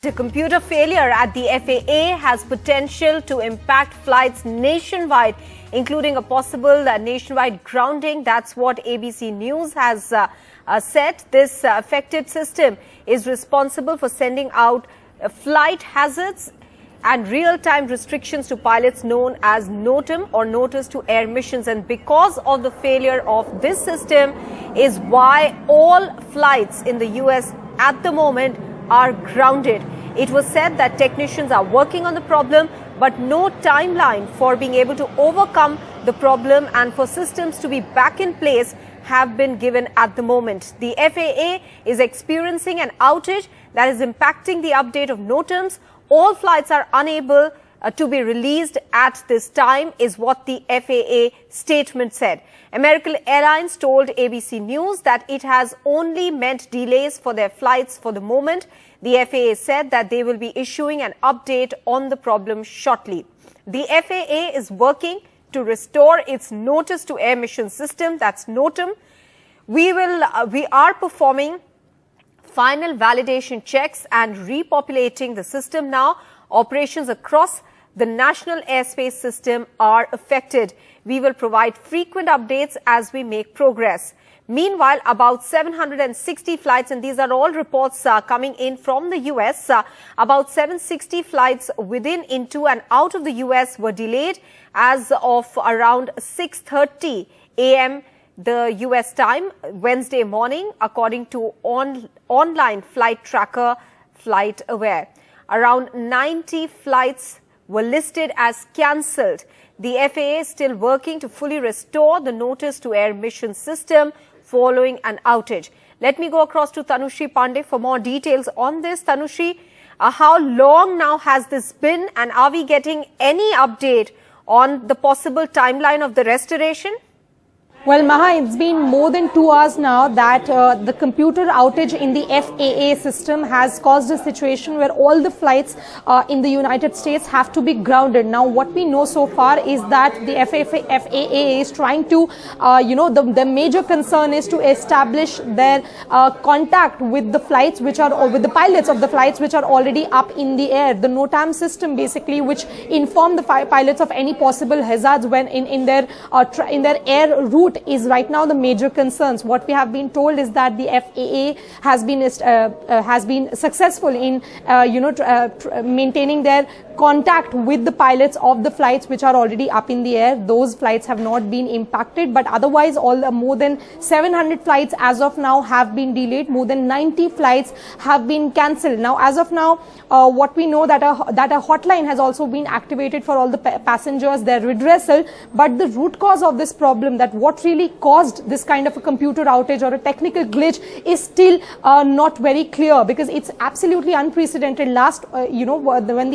The computer failure at the FAA has potential to impact flights nationwide, including a possible nationwide grounding. That's what ABC News has said. This affected system is responsible for sending out flight hazards and real-time restrictions to pilots known as NOTAM or Notice to Air Missions. And because of the failure of this system is why all flights in the US at the moment are grounded. It was said that technicians are working on the problem, but no timeline for being able to overcome the problem and for systems to be back in place have been given at the moment. The FAA is experiencing an outage that is impacting the update of NOTAMs. All flights are unable to be released at this time, is what the FAA statement said. American Airlines told ABC News that it has only meant delays for their flights for the moment. The FAA said that they will be issuing an update on the problem shortly. The FAA is working to restore its Notice to Air Mission system, that's NOTAM. We are performing final validation checks and repopulating the system now. Operations across the national airspace system are affected. We will provide frequent updates as we make progress. Meanwhile, about 760 flights, and these are all reports coming in from the US, about 760 flights within, into and out of the US were delayed as of around 6:30 a.m. the US time, Wednesday morning, according to online flight tracker FlightAware. Around 90 flights were listed as cancelled. The FAA is still working to fully restore the Notice to Air Mission system following an outage. Let me go across to Tanushri Pandey for more details on this. Tanushri, how long now has this been, and are we getting any update on the possible timeline of the restoration? Well, Maha, it's been more than 2 hours now that the computer outage in the FAA system has caused a situation where all the flights in the United States have to be grounded. Now, what we know so far is that the FAA is trying to, the major concern is to establish their contact with the flights which are, or with the pilots of the flights which are already up in the air. The NOTAM system basically, which inform the pilots of any possible hazards when in their air route, is right now the major concerns. What we have been told is that the FAA has been successful in maintaining their contact with the pilots of the flights which are already up in the air. Those flights have not been impacted, but otherwise more than 700 flights as of now have been delayed. More than 90 flights have been cancelled. Now, as of now, what we know that a hotline has also been activated for all the passengers, their redressal, but the root cause of this problem, that what really caused this kind of a computer outage or a technical glitch, is still not very clear, because it's absolutely unprecedented. Last, when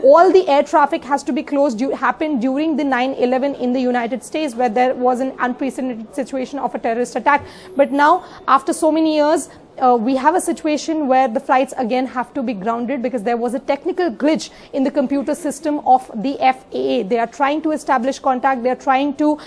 all the air traffic has to be closed happened during the 9/11 in the United States, where there was an unprecedented situation of a terrorist attack. But now, after so many years, we have a situation where the flights again have to be grounded because there was a technical glitch in the computer system of the FAA. They are trying to establish contact. They are trying to,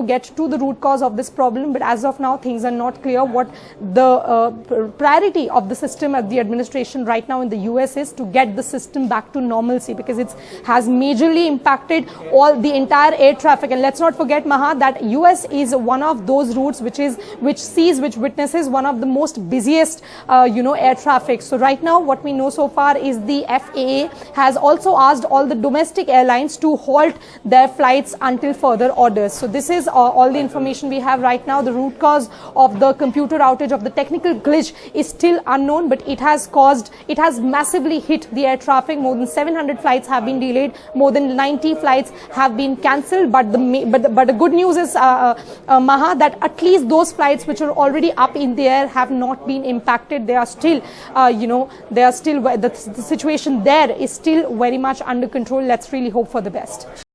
get to the root cause of this problem. But as of now, things are not clear. What the priority of the system at the administration right now in the US is to get the system back to normalcy, because it has majorly impacted the entire air traffic. And let's not forget, Maha, that US is one of those routes which witnesses one of the most busiest air traffic. So right now what we know so far is the FAA has also asked all the domestic airlines to halt their flights until further orders. So this is all the information we have right now. The root cause of the computer outage, of the technical glitch, is still unknown, but it has massively hit the air traffic. More than 700 flights have been delayed, more than 90 flights have been cancelled. But the good news is, Maha, that at least those flights which are already up in the air have not been impacted. They are still, the situation there is still very much under control. Let's really hope for the best.